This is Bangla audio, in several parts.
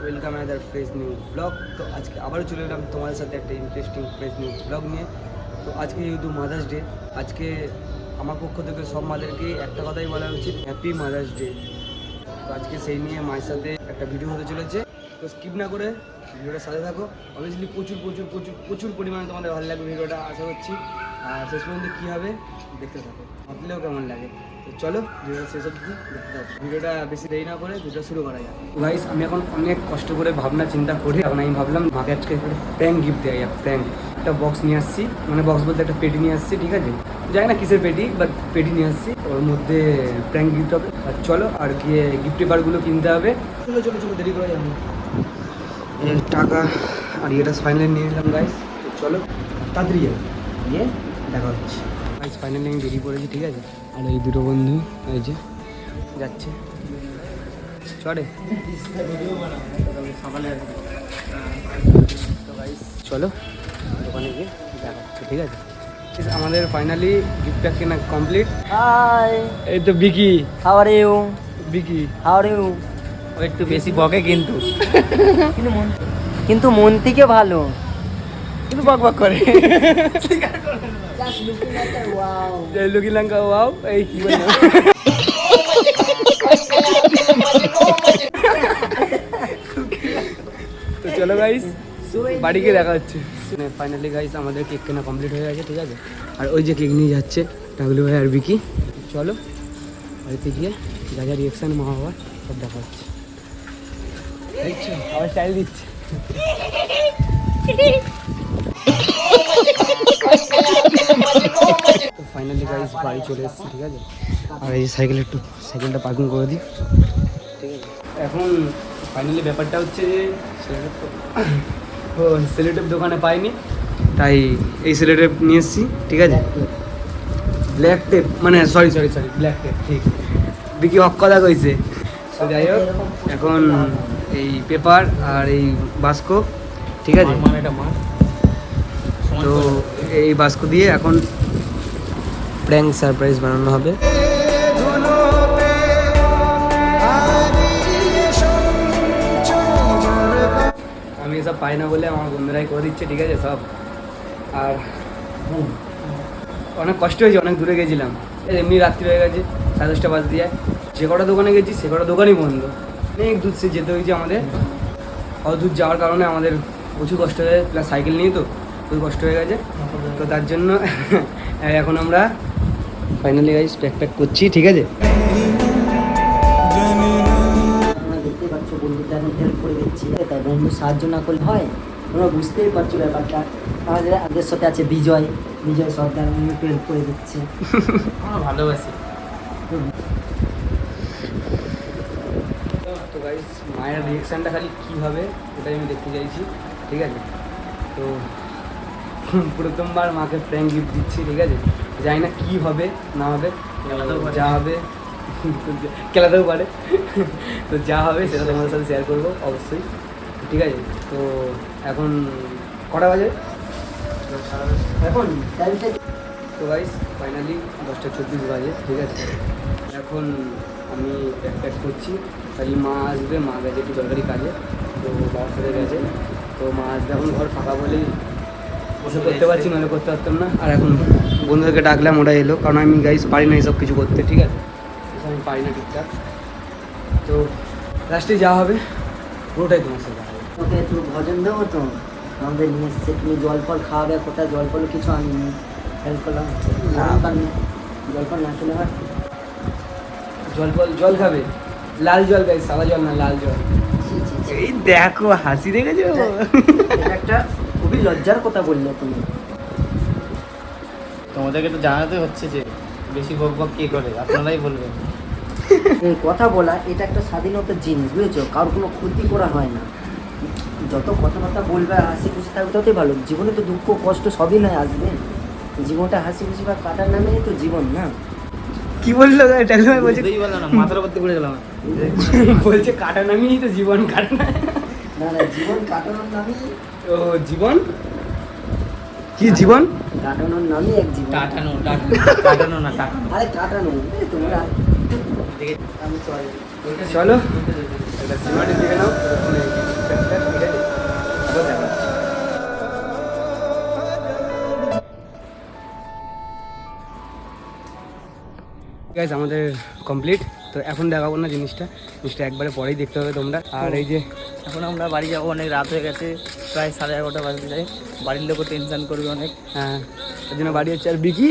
ওয়েলকাম আদার ফ্রেশ নিউ ব্লগ। তো আজকে আবারও চলে এলাম তোমাদের সাথে একটা ইন্টারেস্টিং ফ্রেশ নিউ ব্লগ নিয়ে। তো আজকে যেহেতু মাদার্স ডে, আজকে আমার পক্ষ থেকে সব মাদেরকে একটা কথাই বলা উচিত, হ্যাপি মাদার্স ডে। তো আজকে সেই নিয়ে মায়ের সাথে একটা ভিডিও হতে চলেছে, তো স্কিপ না করে ভিডিওটার সাথে থাকো। অবভিয়াসলি প্রচুর পরিমাণে তোমাদের ভালো লাগবে ভিডিওটা, আশা করছি। আর শেষ পর্যন্ত কী হবে দেখতে থাকো, ভাবলেও কেমন লাগে। তো চলো ভিডিওটা শেষ অবধি দেখতে থাকো। ভিডিওটা বেশি দেরি না করে ভিডিওটা শুরু করা যায়। গাইস, আমি এখন অনেক কষ্ট করে ভাবনা চিন্তা করে এখন আমি ভাবলাম মাকে আজকে একটা প্র্যাঙ্ক গিফট দেওয়া যায়। প্র্যাঙ্ক একটা বক্স নিয়ে আসছি, মানে বক্স বলতে একটা পেটি নিয়ে আসছি, ঠিক আছে? জানি না কিসের পেটি, বাট পেটি নিয়ে আসছি, ওর মধ্যে প্র্যাঙ্ক গিফট হবে। আর চলো আর গিয়ে গিফট পেপারগুলো কিনতে হবে। চলো চলো চলো, দেরি করা যাবে না। টাকা আর এটা ফাইনালি নিয়ে নিলাম গাইস। চলো তাড়াতাড়ি যাবে, নিয়ে দেখা হচ্ছে। গাইস ফাইনালি আমি বেরিয়ে পড়েছি, ঠিক আছে? আর এই দুটো বন্ধু এই যে যাচ্ছে, চলে সকালে। তো গাইস চলো দোকানে গিয়ে দেখা হচ্ছে, ঠিক আছে? আমাদের ফাইনালি গিফটটা কেনা কমপ্লিট। হাই, এই তো Vicky, how are you? Vicky how are you? ও একটু বেশি বকে কিন্তু কিন্তু মন থেকে ভালো, কিন্তু বক বক করে। Just looking like a wow. লুকি লঙ্কা ওয়াও, এই কি বলবো। তো চলো গাইস বাড়ি গিয়ে দেখা হচ্ছে। ফাইনালি গাইস আমাদের কেক কেনা কমপ্লিট হয়ে গেছে, ঠিক আছে? আর ওই যে কেক নিয়ে যাচ্ছে টাগলু ভাই আর বিকি। চলো বাড়িতে গিয়ে যা যা রিয়াকশান মা বাবার সব দেখা হচ্ছে। দেখছো আবার স্টাইল দিচ্ছে। তো ফাইনালি গাইস বাড়ি চলে এসেছি, ঠিক আছে? আর এই সাইকেলটা পার্কিং করে দিই, ঠিক আছে? এখন ফাইনালি ব্যাপারটা হচ্ছে যে সেলোটেপ দোকানে পাইনি, তাই এই সেলোটেপ নিয়ে এসেছি, ঠিক আছে? ব্ল্যাক টেপ, মানে সরি ব্ল্যাক টেপ, ঠিক। বিকি হক কথা কইছে। তো যাই হোক, এখন এই পেপার আর এই বাস্ক, ঠিক আছে? তো এই বাস্ক দিয়ে এখন প্র্যাঙ্ক সারপ্রাইজ বানানো হবে। আমি এসব পাই না বলে আমার বন্ধুরাই করে দিচ্ছে, ঠিক আছে সব। আর অনেক কষ্ট হয়েছে, অনেক দূরে গেছিলাম, এমনি রাত্রি হয়ে গেছে, 10:30 বাজতে যায়। যে কটা দোকানে গেছি সে কটা দোকানই বন্ধ। অনেক দূর সে যেতে হয়েছে আমাদের। অত দূর যাওয়ার কারণে আমাদের প্রচুর কষ্ট হয়ে গেছে, প্লাস সাইকেল নিয়ে তো খুবই কষ্ট হয়ে গেছে। তো তার জন্য এখন আমরা ফাইনালি গাইস প্যাক করছি, ঠিক আছে? দেখতে পাচ্ছ বন্ধুটা আমি হেল্প করে দিচ্ছি, তাই বন্ধু সাহায্য না করলে হয়? তোমরা বুঝতেই পারছো ব্যাপারটা। আমাদের আগের সাথে আছে বিজয় সর্দার, উনি হেল্প করে দিচ্ছে। আমরা ভালোবাসি। তো গাইস মায়ের রিয়েকশানটা খালি কী হবে ওটাই আমি দেখতে চাইছি, ঠিক আছে? তো প্রথমবার মাকে প্র্যাঙ্ক গিফট দিচ্ছি, ঠিক আছে? জানি না কী হবে না হবে, যা হবে খেলাতেও পারে। তো যা হবে সেটা তোমাদের সাথে শেয়ার করবো অবশ্যই, ঠিক আছে? তো এখন কটা বাজে এখন? তো গাইস ফাইনালি 10:24 বাজে, ঠিক আছে? এখন আমি প্যাক করছি, খালি মা আসবে, মা গেছে একটু দরকারি কাজে, তো বাবার সাথে গেছে। তো মা আসবে, এখন ঘর ফাঁকা বলেই বসে করতে পারছি, নাহলে করতে পারতাম না। আর এখন বন্ধুদেরকে ডাকলাম, ওরা এলো, কারণ আমি গাইস পারি না এইসব কিছু করতে, ঠিক আছে? আমি পারি না ঠিকঠাক। তো লাস্টে যা হবে পুরোটাই তোমার সাথে দেখা হবে। ওকে একটু ভজন দেবো তো, আমাদের নিয়ে এসছে, তুমি জল ফল খাওয়াবে, কোথায় জল ফল কিছু আনিনি, হেল্প করলাম। জল ফল না খেলে হয়? জল খাবে, লাল জল গাইস, সাদা জল না, লাল জল। এই দেখো হাসি দেখেছো? এটা একটা খুবই লজ্জার কথা বললে তুমি। তোমাদেরকে তো জানাতে হচ্ছে যে বেশি বক বক কে করে, আপনারাই বলবেন। এই কথা বলা এটা একটা স্বাধীনতার জিনিস, বুঝেছো? কারোর কোনো ক্ষতি করা হয় না। যত কথাবার্তা বলবে আর হাসি খুশি থাকবে ততই ভালো। জীবনে তো দুঃখ কষ্ট সবই নয় আসবে, জীবনটা হাসি খুশি বা কাটার নামেই তো জীবন, না? কি বললো ডাক্তার? বলছে বুঝতেই পারলাম না, মাথার উপর দিয়ে পড়ে গেলাম। বলছে কাটা নামিয়েই তো জীবন কাটনা। না না, জীবন কাটানোর নামই। ও জীবন কি? জীবন কাটানোর নামই এক জীবন। কাটানো না কাটানো। আরে কাটানো তোমরা। আমি সরি। চলো একটা সিনেমাটি দেখে নাও। গাইস আমাদের কমপ্লিট। তো এখন দেখাবো না জিনিসটা একবারে পরেই দেখতে হবে তোমরা। আর এই যে এখন আমরা বাড়ি যাবো, অনেক রাত হয়ে গেছে, প্রায় 11:30 বাজতে যায়। বাড়ির লোকও টেনশন করবে অনেক। হ্যাঁ ওই জন্য বাড়ি হচ্ছে। আর বিকি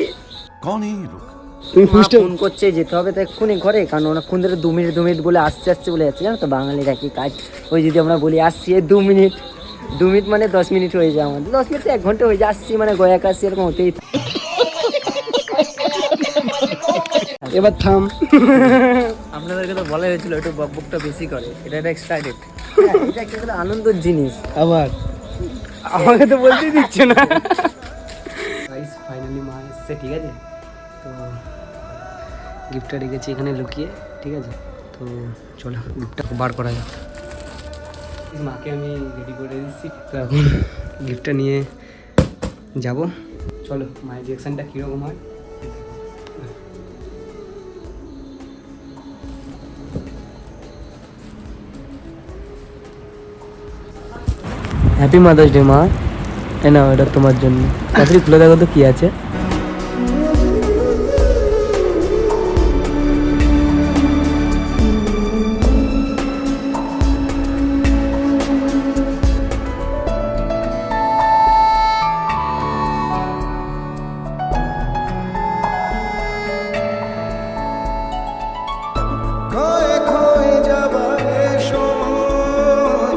कौन है ये लोग? তুমি মা ফোন করছে, যেতে হবে তো এক্ষুনি ঘরে, কারণ অনেকক্ষণ ধরে 2 মিনিট বলে আসছে বলে যাচ্ছে, জানো তো বাঙালির একই কাজ। ওই যদি আমরা বলি আসছি 2 মিনিট মানে 10 মিনিট হয়ে যায় আমাদের, 10 মিনিট 1 ঘন্টা হয়ে যায়, আসছি মানে গয়াক আসছি, এরকম হতেই থাকে। এবার থাম। আপনাদেরকে তো বলা হয়েছিল একটু বকবকটা বেশি করে, এটা একটা এক্সট্রাইটেড। হ্যাঁ, এটা একটা আনন্দের জিনিস। আবার আমাকে তো বলতেই দিচ্ছে না। গাইস ফাইনালি মা এসছে, ঠিক আছে। তো গিফটটা রেখেছি এখানে লুকিয়ে, ঠিক আছে। তো চলো গিফটটা বার করা যাক। মাকে আমি রেডি করে দিচ্ছি, তো এখন গিফটটা নিয়ে যাব। চলো মায়ের রিয়াকশানটা কীরকম হয়। হ্যাপি মাদার্স ডে মা। এ নাও, এটা তোমার জন্য। তাড়াতাড়ি খুলে দেখো তো কি আছে। खोए खोए जब সময়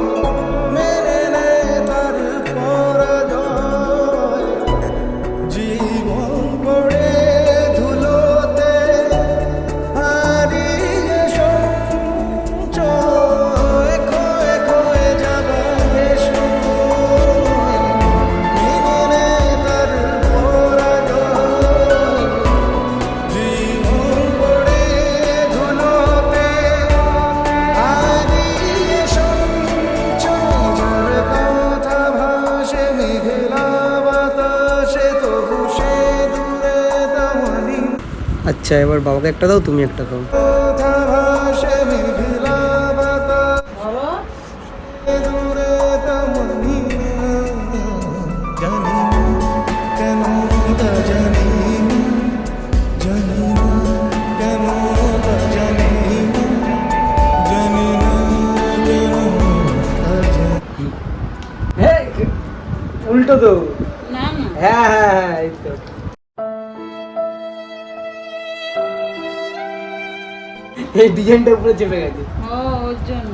মেরে নে তার পরাজয় জীবন পড়ে ধুলোতে হারিয়ে সঞ্চয় खोए खोए जब সময় মেরে নে তার পরাজয় জীবন পড়ে ধুলোতে হারিয়ে সঞ্চয় যার কথা ভাসে মেঘলা বাতাসে তবু সে দূরে তেমনি আচ্ছা এবার বাবাকে একটা দাও, তুমি একটা দাও। কথা ভাসে মেঘলা বাতাসে দূরে তেমনি জানি না কেন তা জানি না জানি না কেন তা জানি না জানি না কেন তা জানি উল্টো তো। না না হ্যাঁ হ্যাঁ হ্যাঁ এই তো। এই ডিজাইনটা উপরে চেপে গেছে। ও ওর জন্য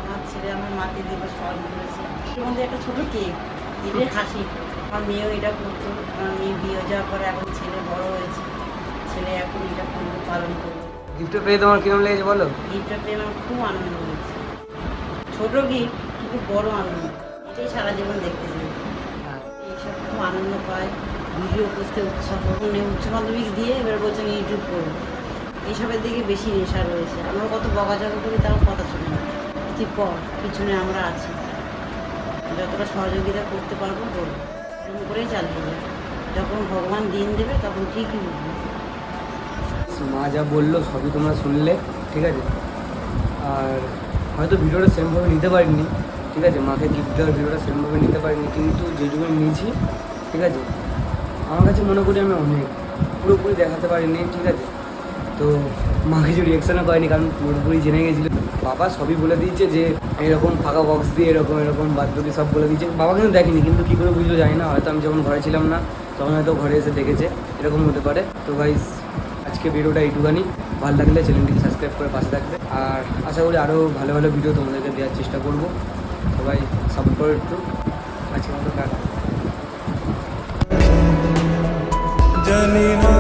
আমার ছেলে আমার মাকে দিয়ে সব করেছে। এর মধ্যে একটা ছোট কেক দিলে হাসি। আমার মেয়েও এটা করতো, আমার মেয়ে বিয়ে যাওয়ার পরে এখন ছেলে বড় হয়েছে, ছেলে এখন এটা করবো, পালন করবো। গিফটটা পেয়ে তোমার কিরকম লেগেছে বলো? গিফটটা পেয়ে আমার খুব আনন্দ হয়েছে। ছোট গিফট কিন্তু বড় আনন্দ, এটাই সারা জীবন দেখতে চাই। এইসব খুব আনন্দ পায়, ভিডিও করতে উৎসাহ। উচ্চ মাধ্যমিক দিয়ে এবার বলছেন ইউটিউব করবো, এইসবের দিকে বেশি নেশা রয়েছে। আমরা কত বকাঝকা করি, তাও কথা শুনি না। তুই কর, পিছনে আমরা আছি, যতটা সহযোগিতা করতে পারবো করবো, এরকম করেই চালিয়ে যাবে। যখন ভগবান দিন দেবে তখন ঠিকই বুঝবে। মা যা বললো সবই তোমরা শুনলে, ঠিক আছে। আর হয়তো ভিডিওটা সেমভাবে নিতে পারিনি, ঠিক আছে। মাকে গিফট দেওয়ার ভিডিওটা সেমভাবে নিতে পারিনি, কিন্তু যেটুকু নিয়েছি, ঠিক আছে, আমার কাছে মনে করি আমি অনেক পুরোপুরি দেখাতে পারিনি, ঠিক আছে। তো মা কিছু রিয়াকশানও করেনি, কারণ পুরোপুরি জেনে গেছিলো। বাবা সবই বলে দিয়েছে যে এরকম ফাঁকা বক্স দিয়ে এরকম বাদবাকি সব বলে দিয়েছে। বাবা কিন্তু দেখেনি, কিন্তু কী করে বুঝলো জানি না। হয়তো আমি যখন ঘরে ছিলাম না তখন হয়তো ঘরে এসে দেখেছে, এরকম হতে পারে। তো গাইস আজকে ভিডিওটা এইটুখানি। ভালো লাগলে চ্যানেলটিকে সাবস্ক্রাইব করে পাশে থাকবে। আর আশা করি আরও ভালো ভালো ভিডিও তোমাদেরকে দেওয়ার চেষ্টা করবো। সবাই সাপোর্ট করো একটু। আজকের মতো টাটা। জানি না